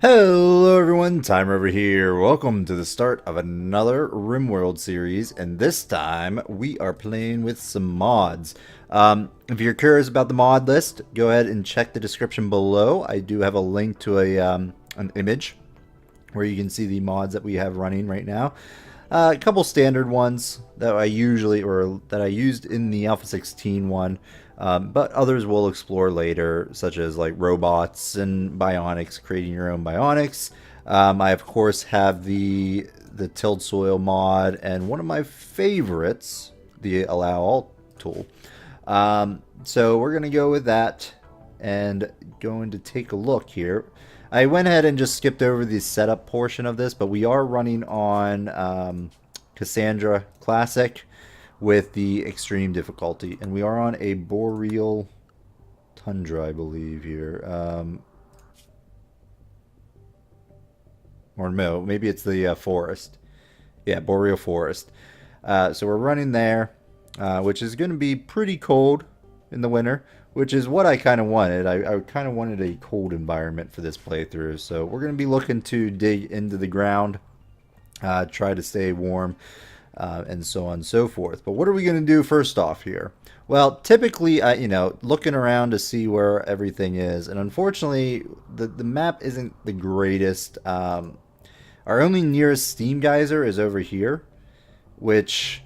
Hello everyone, Tymerover here. Welcome to the start of another Rimworld series, and this time we are playing with some mods. If you're curious about the mod list, go ahead and check the description below. I do have a link to an image where you can see the mods that we have running right now. A couple standard ones that I used in the Alpha 16 one. But others we'll explore later, such as like robots and bionics, creating your own bionics. I of course have the tilled soil mod, and one of my favorites, the allow all tool. So we're gonna go with that and going to take a look here. I went ahead and just skipped over the setup portion of this, but we are running on Cassandra Classic with the extreme difficulty, and we are on a boreal tundra, I believe here. Or no, maybe it's the forest. Yeah, Boreal Forest. So we're running there, which is going to be pretty cold in the winter, which is what I kind of wanted. I kind of wanted a cold environment for this playthrough. So we're going to be looking to dig into the ground, try to stay warm, and so on and so forth. But what are we going to do first off here? Well, typically, looking around to see where everything is, and unfortunately, the map isn't the greatest. Our only nearest steam geyser is over here, which,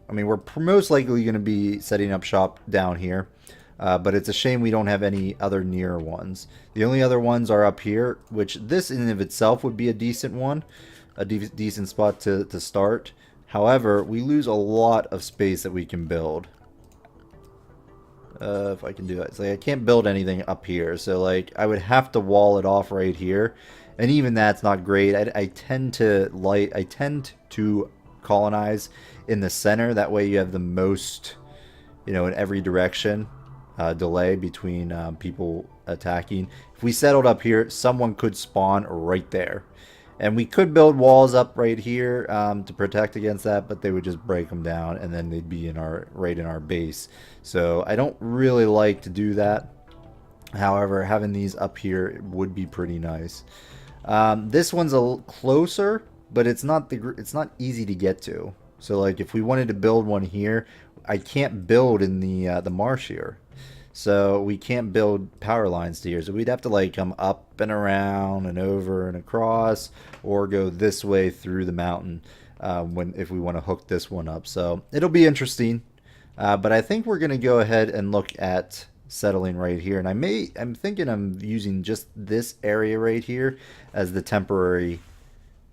I mean, we're most likely going to be setting up shop down here, but it's a shame we don't have any other near ones. The only other ones are up here, which this in and of itself would be a decent one, a decent spot to start. However, we lose a lot of space that we can build. If I can do it. It's like I can't build anything up here. So like I would have to wall it off right here. And even that's not great. I tend to colonize in the center. That way you have the most, in every direction, delay between people attacking. If we settled up here, someone could spawn right there. And we could build walls up right here to protect against that, but they would just break them down, and then they'd be right in our base. So I don't really like to do that. However, having these up here would be pretty nice. This one's a little closer, but it's not easy to get to. So like if we wanted to build one here, I can't build in the marsh here. So we can't build power lines to here. So we'd have to like come up and around and over and across, or go this way through the mountain if we want to hook this one up. So it'll be interesting. But I think we're going to go ahead and look at settling right here. And I'm thinking I'm using just this area right here as the temporary,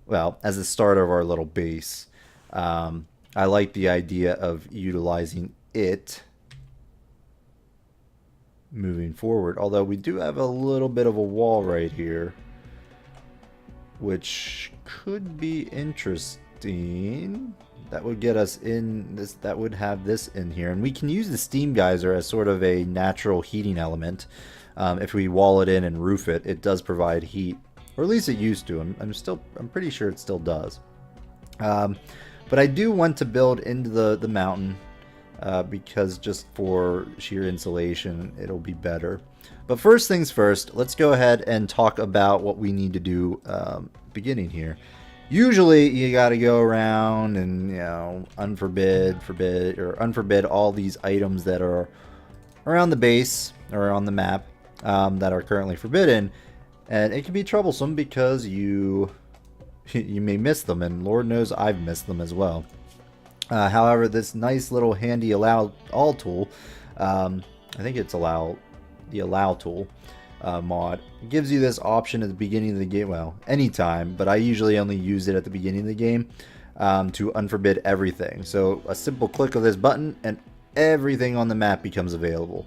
well, as the start of our little base. I like the idea of utilizing it moving forward, although we do have a little bit of a wall right here, which could be interesting. That would get us in this, that would have this in here, and we can use the steam geyser as sort of a natural heating element. If we wall it in and roof it, it does provide heat, or at least it used to. I'm pretty sure it still does. But I do want to build into the mountain, because just for sheer insulation, it'll be better. But first things first, let's go ahead and talk about what we need to do beginning here. Usually, you got to go around and, unforbid all these items that are around the base or on the map that are currently forbidden, and it can be troublesome because you may miss them, and Lord knows I've missed them as well. However, this nice little handy allow all tool, I think it's the allow tool mod, gives you this option at the beginning of the game, well, anytime, but I usually only use it at the beginning of the game to unforbid everything. So a simple click of this button and everything on the map becomes available,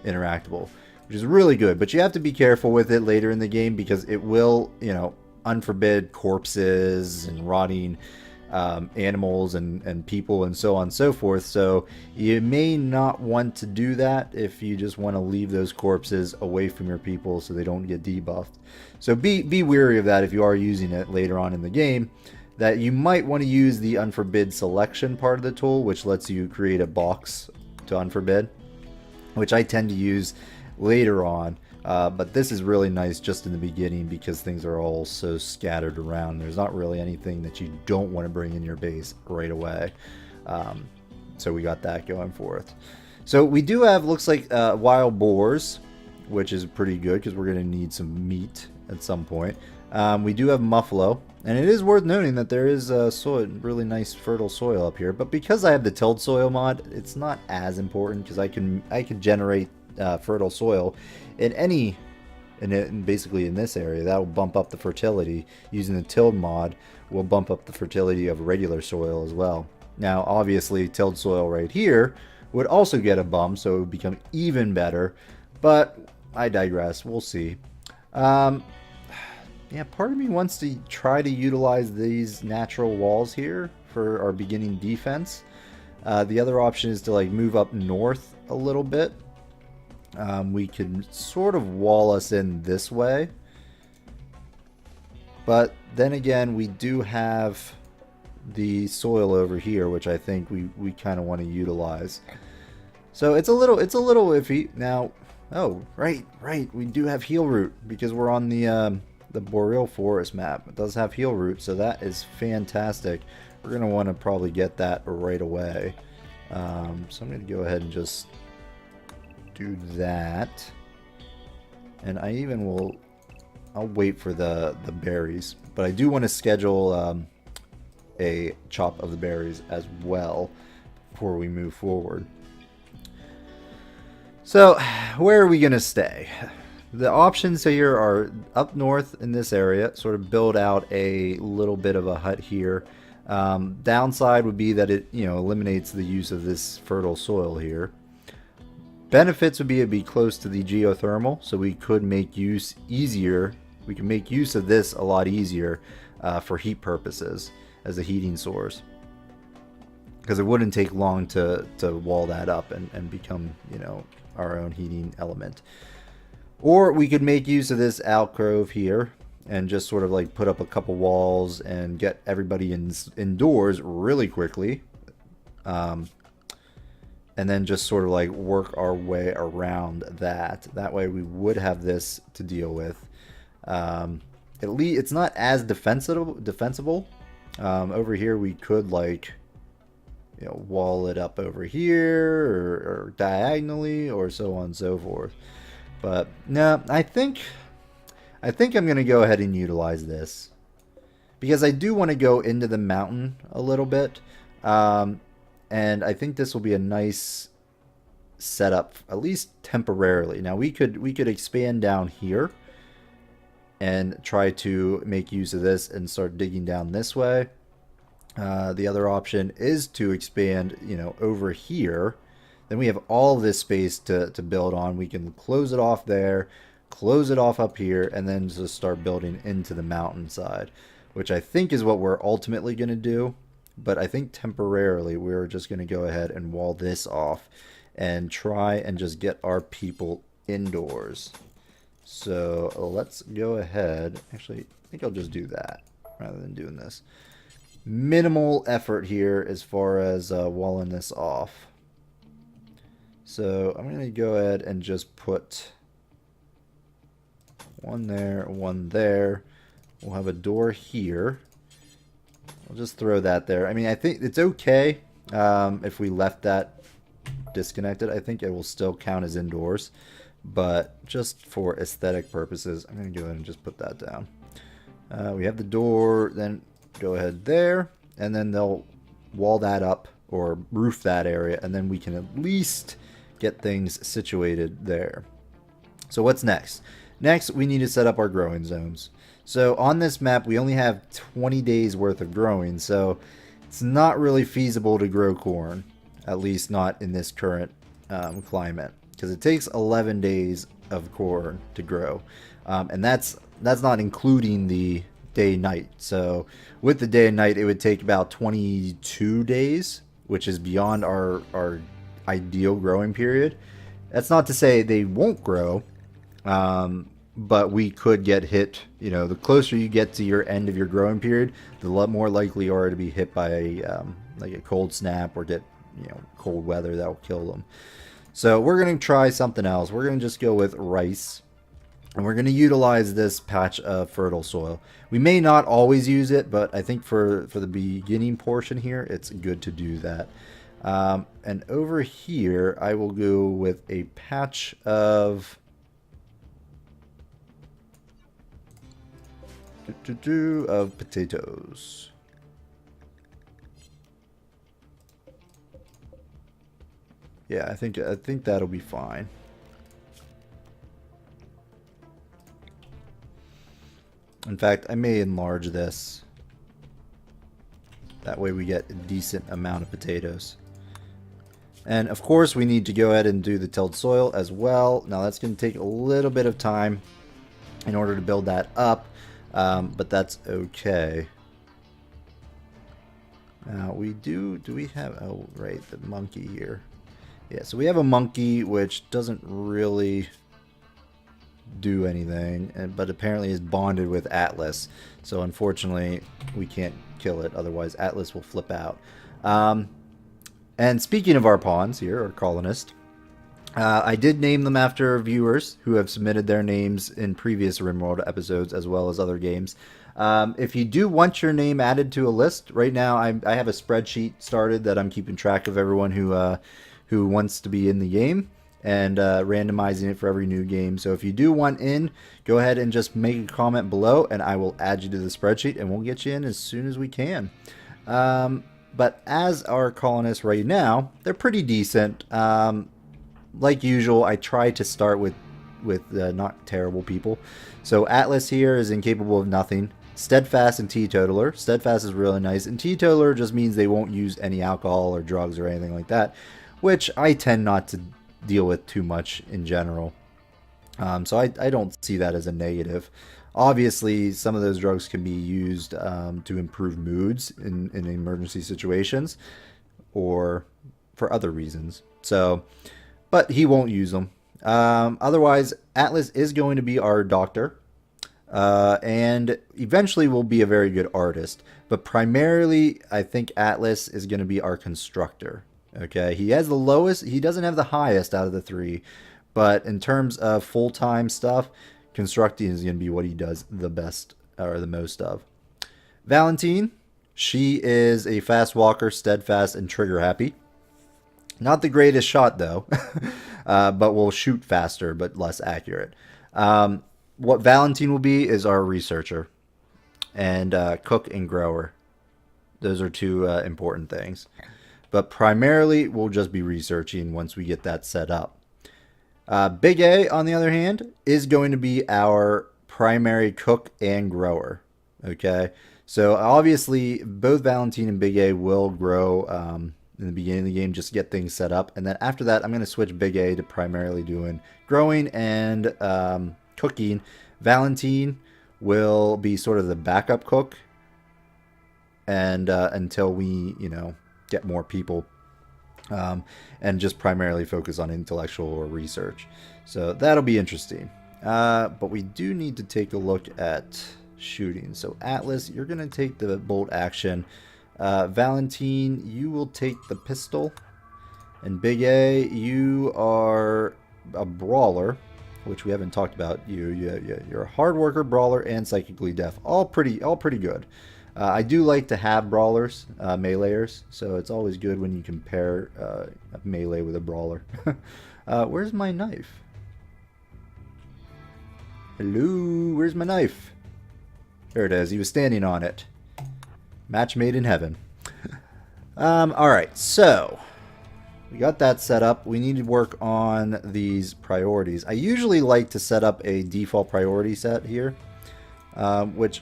interactable, which is really good. But you have to be careful with it later in the game because it will, unforbid corpses and rotting animals and people and so on and so forth. So you may not want to do that if you just want to leave those corpses away from your people so they don't get debuffed. So be wary of that if you are using it later on in the game, that you might want to use the unforbid selection part of the tool, which lets you create a box to unforbid, which I tend to use later on. But this is really nice just in the beginning because things are all so scattered around. There's not really anything that you don't want to bring in your base right away. So we got that going for us. So we do have, looks like, wild boars, which is pretty good because we're going to need some meat at some point. We do have muffalo, and it is worth noting that there is soil, really nice fertile soil up here. But because I have the tilled soil mod, it's not as important because I can generate fertile soil in any, basically in this area. That will bump up the fertility. Using the tilled mod will bump up the fertility of regular soil as well. Now, obviously, tilled soil right here would also get a bump, so it would become even better. But I digress. We'll see. Yeah, part of me wants to try to utilize these natural walls here for our beginning defense. The other option is to like move up north a little bit. We could sort of wall us in this way. But then again, we do have the soil over here, which I think we kind of want to utilize. So it's a little iffy. Now, oh, right, we do have heal root because we're on the Boreal Forest map. It does have heal root, so that is fantastic. We're going to want to probably get that right away. So I'm going to go ahead and just do that. And I even will, I'll wait for the berries, but I do want to schedule a chop of the berries as well before we move forward. So where are we going to stay? The options here are up north in this area, sort of build out a little bit of a hut here. Downside would be that it, eliminates the use of this fertile soil here. Benefits would be it'd be close to the geothermal, so we could make use easier. We can make use of this a lot easier for heat purposes as a heating source, because it wouldn't take long to wall that up and become, our own heating element. Or we could make use of this alcove here and just sort of like put up a couple walls and get everybody indoors really quickly. And then just sort of like work our way around that. That way we would have this to deal with. At least it's not as defensible. Over here we could like, wall it up over here or diagonally or so on and so forth. But no, I think I'm going to go ahead and utilize this because I do want to go into the mountain a little bit. And I think this will be a nice setup, at least temporarily. Now we could expand down here and try to make use of this and start digging down this way. The other option is to expand, over here. Then we have all this space to build on. We can close it off there, close it off up here, and then just start building into the mountainside, which I think is what we're ultimately going to do. But I think temporarily we're just going to go ahead and wall this off and try and just get our people indoors. So let's go ahead. Actually, I think I'll just do that rather than doing this. Minimal effort here as far as walling this off. So I'm going to go ahead and just put one there, one there. We'll have a door here. I'll just throw that there. I mean, I think it's okay if we left that disconnected. I think it will still count as indoors. But just for aesthetic purposes, I'm going to go ahead and just put that down. We have the door, then go ahead there. And then they'll wall that up or roof that area. And then we can at least get things situated there. So what's next? Next, we need to set up our growing zones. So on this map, we only have 20 days worth of growing, so it's not really feasible to grow corn, at least not in this current climate, because it takes 11 days of corn to grow, and that's not including the day-night. So with the day and night, it would take about 22 days, which is beyond our ideal growing period. That's not to say they won't grow, but we could get hit. The closer you get to your end of your growing period, the more likely you are to be hit by like a cold snap or get cold weather that will kill them. So we're going to try something else. We're going to just go with rice. And we're going to utilize this patch of fertile soil. We may not always use it, but I think for the beginning portion here, it's good to do that. And over here, I will go with a patch of potatoes. Yeah, I think that'll be fine. In fact, I may enlarge this. That way we get a decent amount of potatoes. And of course we need to go ahead and do the tilled soil as well. Now that's going to take a little bit of time in order to build that up, but that's okay. Now we do we have, oh right, the monkey here. Yeah, so we have a monkey which doesn't really do anything, but apparently is bonded with Atlas, so unfortunately we can't kill it, otherwise Atlas will flip out. And speaking of our pawns here, our colonist, I did name them after viewers who have submitted their names in previous Rimworld episodes as well as other games. If you do want your name added to a list, right now I have a spreadsheet started that I'm keeping track of everyone who wants to be in the game, and randomizing it for every new game. So if you do want in, go ahead and just make a comment below and I will add you to the spreadsheet and we'll get you in as soon as we can. But as our colonists right now, they're pretty decent. Like usual, I try to start with not terrible people. So Atlas here is incapable of nothing. Steadfast and Teetotaler. Steadfast is really nice, and Teetotaler just means they won't use any alcohol or drugs or anything like that, which I tend not to deal with too much in general. So I don't see that as a negative. Obviously, some of those drugs can be used to improve moods in emergency situations or for other reasons. So, but he won't use them. Otherwise, Atlas is going to be our doctor. And eventually will be a very good artist. But primarily, I think Atlas is going to be our constructor. Okay, he has the lowest, he doesn't have the highest out of the three, but in terms of full-time stuff, constructing is going to be what he does the best, or the most of. Valentine, she is a fast walker, steadfast, and trigger happy. Not the greatest shot though, but will shoot faster but less accurate. What Valentine will be is our researcher, and cook and grower. Those are two important things. But primarily, we'll just be researching once we get that set up. Big A, on the other hand, is going to be our primary cook and grower. Okay, so obviously, both Valentine and Big A will grow in the beginning of the game, just to get things set up. And then after that, I'm going to switch Big A to primarily doing growing and cooking. Valentine will be sort of the backup cook, and until we, get more people, and just primarily focus on intellectual or research. So that'll be interesting. But we do need to take a look at shooting. So Atlas, you're going to take the bolt action. Valentine, you will take the pistol. And Big A, you are a brawler, which we haven't talked about. You're a hard worker, brawler, and psychically deaf. All pretty good. I do like to have brawlers, meleeers, so it's always good when you compare a melee with a brawler. Where's my knife? Hello, where's my knife? There it is. He was standing on it. Match made in heaven. Alright, so we got that set up. We need to work on these priorities. I usually like to set up a default priority set here, which...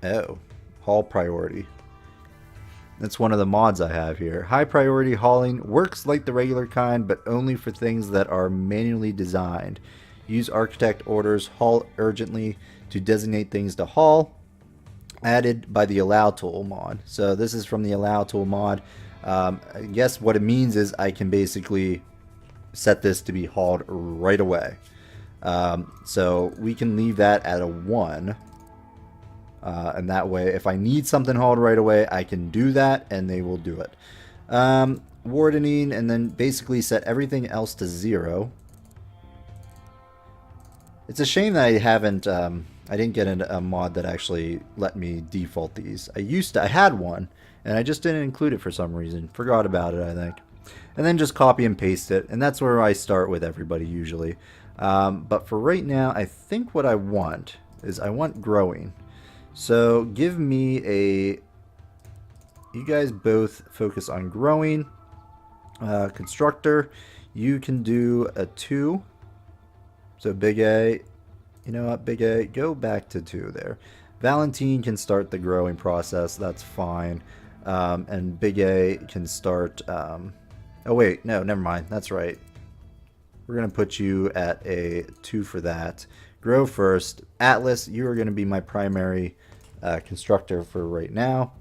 Oh, haul priority. That's one of the mods I have here. High priority hauling works like the regular kind, but only for things that are manually designed. Use architect orders, haul urgently to designate things to haul. Added by the allow tool mod. So this is from the allow tool mod. I guess what it means is I can basically set this to be hauled right away. So we can leave that at a 1. And that way, if I need something hauled right away, I can do that, and they will do it. wardening, and then basically set everything else to 0. It's a shame that I haven't, I didn't get a mod that actually let me default these. I had one, and I just didn't include it for some reason. Forgot about it, I think. And then just copy and paste it, and that's where I start with everybody usually. But for right now, I think what I want is I want growing. So give me a... You guys both focus on growing. Constructor, you can do a 2. So big A, you know what, big A, go back to 2 there. Valentine can start the growing process, that's fine. And big A can start... oh wait, no, never mind, that's right. We're going to put you at a 2 for that. Grow first. Atlas, you are going to be my primary constructor for right now.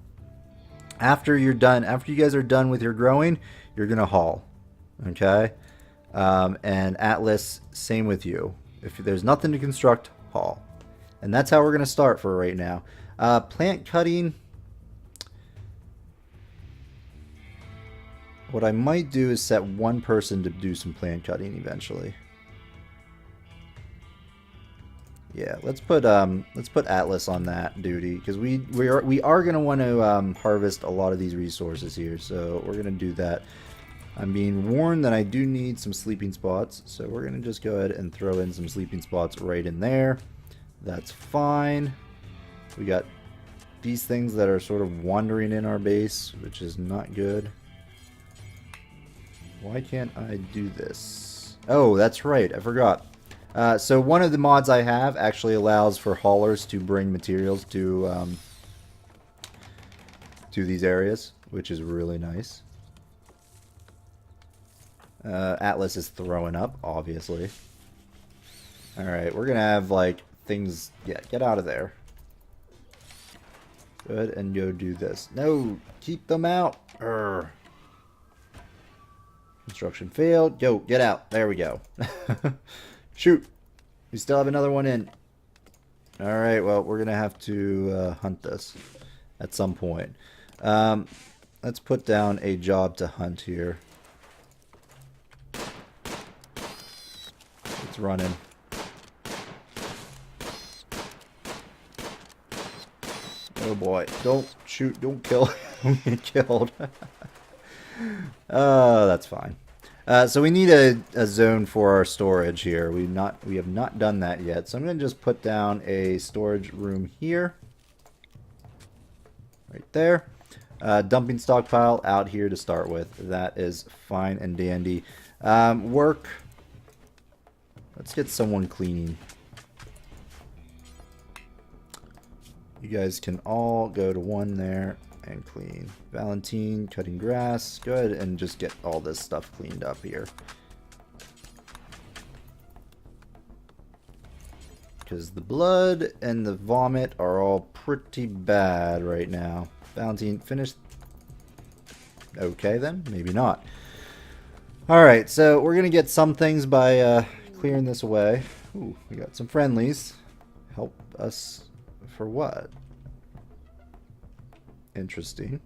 After you're done, after you guys are done with your growing, you're going to haul. Okay? And Atlas, same with you. If there's nothing to construct, haul. And that's how we're going to start for right now. Plant cutting. What I might do is set one person to do some plant cutting eventually. Yeah, let's put Atlas on that duty, because we are going to want to harvest a lot of these resources here, so we're going to do that. I'm being warned that I do need some sleeping spots, so we're going to just go ahead and throw in some sleeping spots right in there. That's fine. We got these things that are sort of wandering in our base, which is not good. Why can't I do this? Oh, that's right, I forgot. So one of the mods I have actually allows for haulers to bring materials to these areas, which is really nice. Atlas is throwing up, obviously. Alright, we're gonna have, like, things... Yeah, get out of there. Go ahead and go do this. No! Keep them out! Urgh. Construction failed. Go, get out. There we go. Shoot! We still have another one in. Alright, well, we're gonna have to hunt this at some point. Let's put down a job to hunt here. It's running. Oh boy. Don't shoot, don't kill. Don't get killed. Oh, that's fine. So we need a zone for our storage here. We have not done that yet. So I'm going to just put down a storage room here. Right there. Dumping stockpile out here to start with. That is fine and dandy. Work. Let's get someone cleaning. You guys can all go to 1 there and clean. Valentine, cutting grass. Go ahead and just get all this stuff cleaned up here. Because the blood and the vomit are all pretty bad right now. Valentine, finished. Okay then, maybe not. Alright, so we're going to get some things by clearing this away. Ooh, we got some friendlies. Help us for what? Interesting.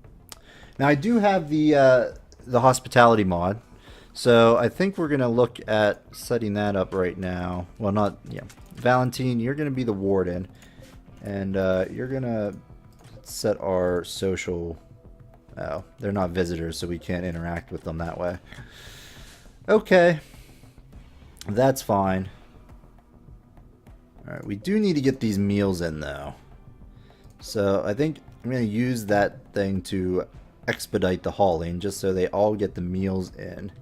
Now I do have the hospitality mod, so I think we're gonna look at setting that up right now. Well, not yeah. Valentine, you're gonna be the warden, and you're gonna set our social. Oh, they're not visitors, so we can't interact with them that way. Okay, that's fine. All right, we do need to get these meals in though, so I think I'm going to use that thing to expedite the hauling, just so they all get the meals in.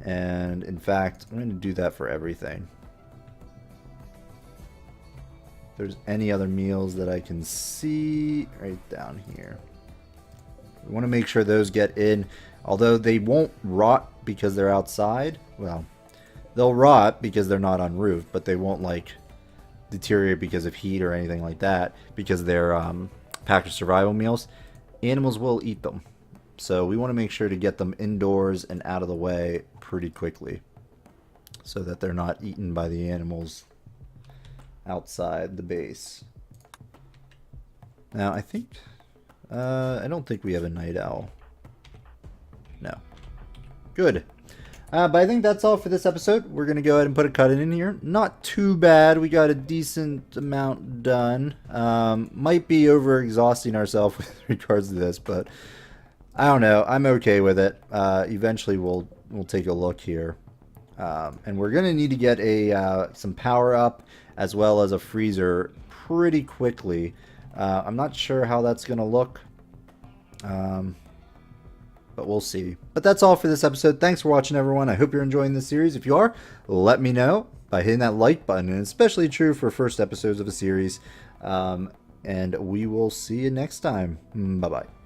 And in fact, I'm going to do that for everything. If there's any other meals that I can see right down here. We want to make sure those get in, although they won't rot because they're outside. Well, they'll rot because they're not on roof, but they won't like deteriorate because of heat or anything like that, because they're packaged survival meals. Animals will eat them, so we want to make sure to get them indoors and out of the way pretty quickly so that they're not eaten by the animals outside the base. Now I think I don't think we have a night owl. No. Good. But I think that's all for this episode. We're going to go ahead and put a cut in here. Not too bad. We got a decent amount done. Might be over-exhausting ourselves with regards to this, but I don't know. I'm okay with it. Eventually, we'll take a look here. And we're going to need to get some power up as well as a freezer pretty quickly. I'm not sure how that's going to look. But we'll see. But that's all for this episode. Thanks for watching, everyone. I hope you're enjoying this series. If you are, let me know by hitting that like button. And especially true for first episodes of a series. And we will see you next time. Bye-bye.